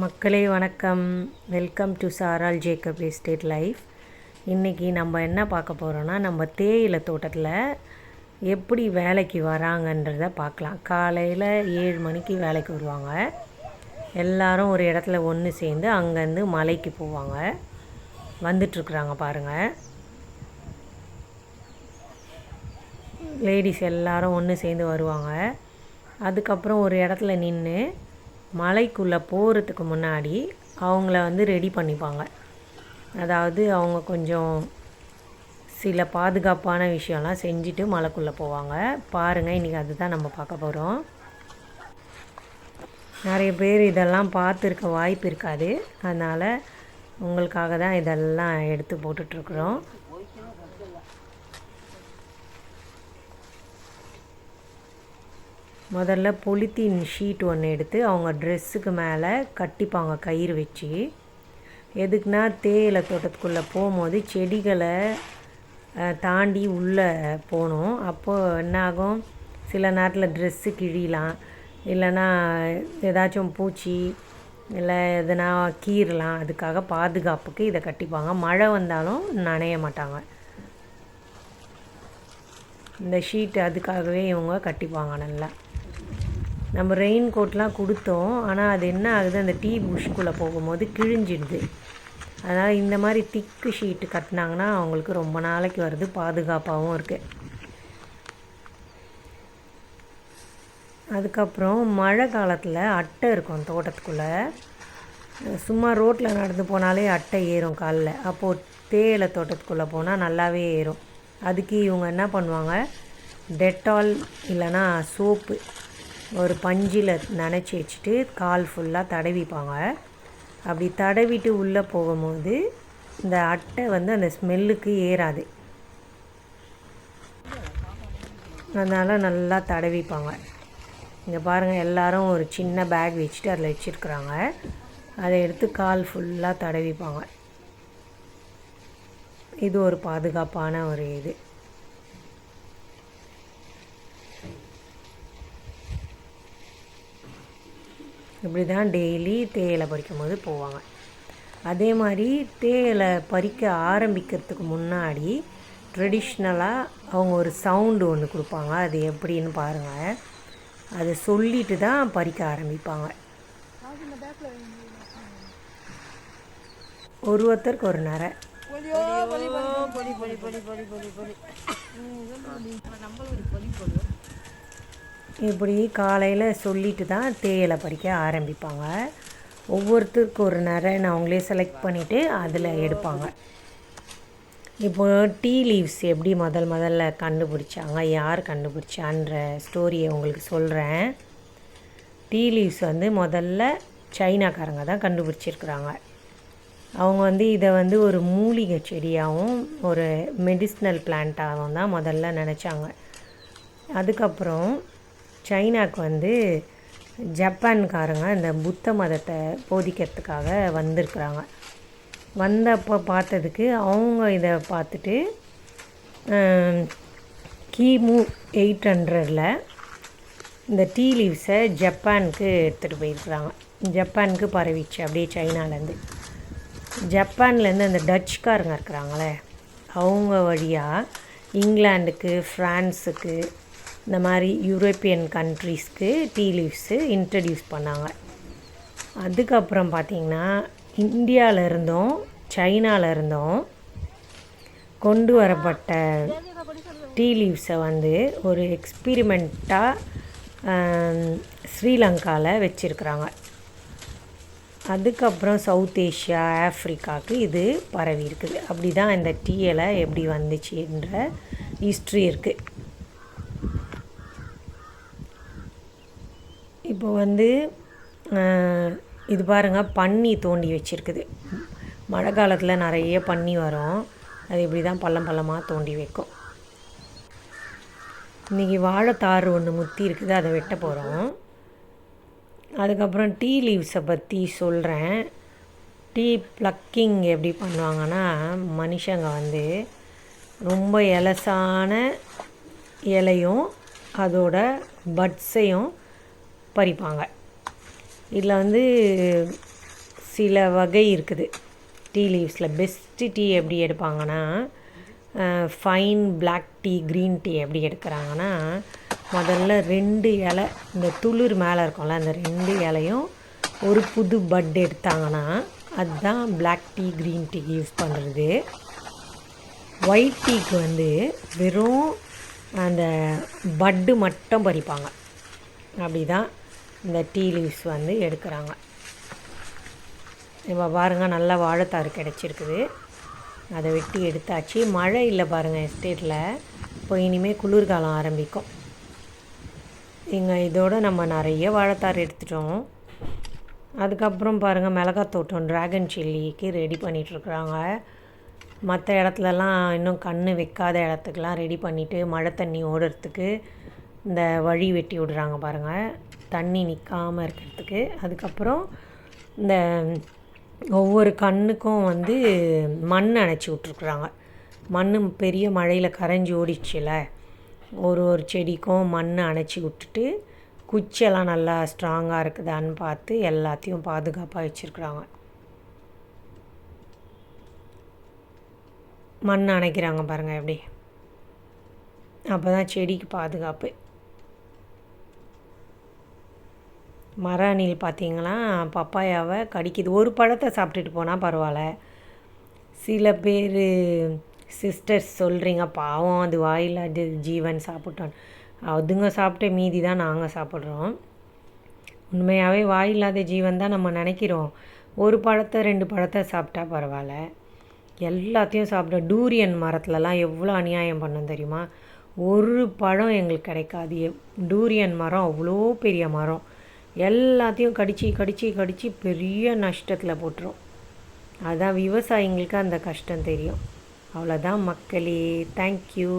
மக்களே வணக்கம். Welcome to சாரால் ஜேக்கப் எஸ்டேட் லைஃப். இன்றைக்கி நம்ம என்ன பார்க்க போகிறோன்னா, நம்ம தேயிலை தோட்டத்தில் எப்படி வேலைக்கு வராங்கன்றதை பார்க்கலாம். காலையில் 7 மணிக்கு வேலைக்கு வருவாங்க. எல்லாரும் ஒரு இடத்துல ஒன்று சேர்ந்து அங்கேருந்து மலைக்கு போவாங்க. வந்துட்டுருக்குறாங்க பாருங்கள். லேடிஸ் எல்லாரும் ஒன்று சேர்ந்து வருவாங்க. அதுக்கப்புறம் ஒரு இடத்துல நின்று மலைக்குள்ளே போகிறதுக்கு முன்னாடி அவங்கள ரெடி பண்ணிப்பாங்க. அதாவது அவங்க கொஞ்சம் சில பாதுகாப்பான விஷயம்லாம் செஞ்சுட்டு மலைக்குள்ளே போவாங்க. பாருங்கள், இன்றைக்கி அதுதான் நம்ம பார்க்க போகிறோம். நிறைய பேர் இதெல்லாம் பார்த்துருக்க வாய்ப்பு இருக்காது, அதனால் உங்களுக்காக தான் இதெல்லாம் எடுத்து போட்டுட்ருக்குறோம். முதல்ல பொலித்தீன் ஷீட் ஒன்று எடுத்து அவங்க ட்ரெஸ்ஸுக்கு மேலே கட்டிப்பாங்க கயிறு வச்சு. எதுக்குன்னா, தேயிலை தோட்டத்துக்குள்ளே போகும்போது செடிகளை தாண்டி உள்ளே போகணும். அப்போது என்னாகும், சில நேரத்தில் ட்ரெஸ்ஸு கிழியலாம், இல்லைன்னா ஏதாச்சும் பூச்சி இல்லை எதுனா கீறலாம். அதுக்காக பாதுகாப்புக்கு இதை கட்டிப்பாங்க. மழை வந்தாலும் நனைய மாட்டாங்க. இந்த ஷீட்டு அதுக்காகவே இவங்க கட்டிப்பாங்க நல்லா. நம்ம ரெயின் கோட்லாம் கொடுத்தோம், ஆனால் அது என்ன ஆகுது, அந்த டீ புஷ்குள்ளே போகும்போது கிழிஞ்சிடுது. அதனால் இந்த மாதிரி திக்கு ஷீட்டு கட்டினாங்கன்னா அவங்களுக்கு ரொம்ப நாளைக்கு வருது, பாதுகாப்பாகவும் இருக்குது. அதுக்கப்புறம் மழை காலத்தில் அட்டை இருக்கும் தோட்டத்துக்குள்ளே. சும்மா ரோட்டில் நடந்து போனாலே அட்டை ஏறும் காலில். அப்போது தேயிலை தோட்டத்துக்குள்ளே போனால் நல்லாவே ஏறும். அதுக்கு இவங்க என்ன பண்ணுவாங்க, டெட்டால் இல்லைன்னா சோப்பு ஒரு பஞ்சில் நனைச்சி வச்சுட்டு கால் ஃபுல்லாக தடவிப்பாங்க. அப்படி தடவிட்டு உள்ளே போகும்போது இந்த அட்டை அந்த ஸ்மெல்லுக்கு ஏறாது. அதனால் நல்லா தடவிப்பாங்க. இங்கே பாருங்கள், எல்லோரும் ஒரு சின்ன பேக் வச்சுட்டு அதில் வச்சுருக்குறாங்க. அதை எடுத்து கால் ஃபுல்லாக தடவிப்பாங்க. இது ஒரு பாதுகாப்பான ஒரு இது. இப்படி தான் டெய்லி தேயிலை பறிக்கும் போது போவாங்க. அதே மாதிரி தேயிலை பறிக்க ஆரம்பிக்கிறதுக்கு முன்னாடி ட்ரெடிஷ்னலாக அவங்க ஒரு சவுண்டு ஒன்று கொடுப்பாங்க. அது எப்படின்னு பாருங்கள். அதை சொல்லிட்டு தான் பறிக்க ஆரம்பிப்பாங்க. ஒருத்தருக்கு ஒரு நரை. இப்படி காலையில் சொல்லிட்டு தான் தேயிலை பறிக்க ஆரம்பிப்பாங்க. ஒவ்வொருத்தருக்கு ஒரு நரைன்னு அவங்களே செலக்ட் பண்ணிவிட்டு அதில் எடுப்பாங்க. இப்போது டீ லீவ்ஸ் எப்படி முதல்ல கண்டுபிடிச்சாங்க, யார் கண்டுபிடிச்சான்ற ஸ்டோரியை உங்களுக்கு சொல்கிறேன். டீ லீவ்ஸ் முதல்ல சைனாக்காரங்க தான் கண்டுபிடிச்சிருக்குறாங்க. அவங்க இதை ஒரு மூலிகை செடியாகவும் ஒரு மெடிசினல் பிளான்ட்டாகவும் தான் முதல்ல நினச்சாங்க. அதுக்கப்புறம் சைனாவுக்கு ஜப்பான்காரங்க இந்த புத்த மதத்தை போதிக்கிறதுக்காக வந்திருக்குறாங்க. வந்தப்போ பார்த்ததுக்கு அவங்க இதை பார்த்துட்டு கிமு 800 இந்த டீ லீவ்ஸை ஜப்பானுக்கு எடுத்துகிட்டு போயிருக்கிறாங்க. ஜப்பானுக்கு பரவிச்சு அப்படியே சைனாலேருந்து. ஜப்பான்லேருந்து அந்த டச்சுக்காரங்க இருக்கிறாங்களே, அவங்க வழியாக இங்கிலாண்டுக்கு, ஃப்ரான்ஸுக்கு, இந்த மாதிரி யூரோப்பியன் கண்ட்ரீஸ்க்கு டீ லீவ்ஸு இன்ட்ரடியூஸ் பண்ணாங்க. அதுக்கப்புறம் பார்த்திங்கன்னா, இந்தியாவிலருந்தும் சைனாவிலருந்தும் கொண்டு வரப்பட்ட டீ லீவ்ஸை ஒரு எக்ஸ்பிரிமெண்ட்டாக ஸ்ரீலங்காவில் வச்சுருக்குறாங்க. அதுக்கப்புறம் சவுத் ஏஷியா, ஆஃப்ரிக்காவுக்கு இது பரவி இருக்குது. அப்படி தான் இந்த டீ இலை எப்படி வந்துச்சுன்ற ஹிஸ்ட்ரி இருக்குது. இப்போ இது பாருங்கள், பன்னி தோண்டி வச்சுருக்குது. மழை காலத்தில் நிறைய பன்னி வரும். அது இப்படி தான் பள்ளமாக தோண்டி வைக்கும். இன்றைக்கி வாழைத்தாறு ஒன்று முத்தி இருக்குது, அதை வெட்ட போகிறோம். அதுக்கப்புறம் டீ லீவ்ஸை பற்றி சொல்கிறேன். டீ ப்ளக்கிங் எப்படி பண்ணுவாங்கன்னா, மனுஷங்க ரொம்ப எலசான இலையும் அதோட பட்ஸையும் பறிப்பாங்க. இதில் சில வகை இருக்குது டீ லீவ்ஸில். பெஸ்ட்டு டீ எப்படி எடுப்பாங்கன்னா, fine black tea, green tea எப்படி எடுக்கிறாங்கன்னா, முதல்ல 2 இலை, இந்த துளிர் மேலே இருக்கும்ல, அந்த 2 இலையும் ஒரு புது பட் எடுத்தாங்கன்னா அதுதான் black tea, green tea use பண்ணுறது. ஒயிட் டீக்கு வந்து வெறும் அந்த பட்டு மட்டும் பறிப்பாங்க. அப்படி தான் இந்த டீ லீவ்ஸ் வந்து எடுக்கிறாங்க. இப்போ பாருங்கள், நல்லா வாழைத்தாறு கிடச்சிருக்குது. அதை வெட்டி எடுத்தாச்சு. மழை இல்லை பாருங்கள் எஸ்டேட்டில். இப்போ இனிமேல் குளிர்காலம் ஆரம்பிக்கும். இங்கே இதோடு நம்ம நிறைய வாழைத்தாறு எடுத்துட்டோம். அதுக்கப்புறம் பாருங்கள், மிளகாய் தோட்டம் ட்ராகன் சில்லிக்கு ரெடி பண்ணிகிட்ருக்குறாங்க. மற்ற இடத்துலலாம் இன்னும் கன்று வைக்காத இடத்துக்கெலாம் ரெடி பண்ணிவிட்டு மழை தண்ணி ஓடுறதுக்கு இந்த வழி வெட்டி விடுறாங்க பாருங்கள், தண்ணி நிற்காமல் இருக்கிறதுக்கு. அதுக்கப்புறம் இந்த ஒவ்வொரு கன்றுக்கும் வந்து மண் அணைச்சி விட்ருக்குறாங்க. மண் பெரிய மழையில் கரைஞ்சி ஓடிச்சுல, ஒரு செடிக்கும் மண் அணைச்சி விட்டுட்டு குச்செல்லாம் நல்லா ஸ்ட்ராங்காக இருக்குதான்னு பார்த்து எல்லாத்தையும் பாதுகாப்பாக வச்சுருக்குறாங்க. மண் அணைக்கிறாங்க பாருங்கள் எப்படி, அப்போ தான் செடிக்கு பாதுகாப்பு. மர அணில் பார்த்திங்கன்னா பப்பாயாவை கடிக்குது. ஒரு பழத்தை சாப்பிட்டுட்டு போனால் பரவாயில்ல. சில பேர் சிஸ்டர்ஸ் சொல்கிறீங்க, பாவம் அது வாயில் அது ஜீவன் சாப்பிட்டோன்னு. அதுங்க சாப்பிட்ட மீதி தான் நாங்கள் சாப்பிட்றோம். உண்மையாகவே வாயில்லாத ஜீவன் தான் நம்ம நினைக்கிறோம். ஒரு பழத்தை 2 பழத்தை சாப்பிட்டா பரவாயில்ல, எல்லாத்தையும் சாப்பிட. டூரியன் மரத்துலலாம் எவ்வளோ அநியாயம் பண்ணோம் தெரியுமா? ஒரு பழம் எங்களுக்கு கிடைக்காது. டூரியன் மரம் அவ்வளோ பெரிய மரம், எல்லாத்தையும் கடித்து பெரிய நஷ்டத்தில் போட்டுரும். அதுதான் விவசாயிங்களுக்கு அந்த கஷ்டம் தெரியும். அவ்வளோதான் மக்களே. தேங்க்யூ.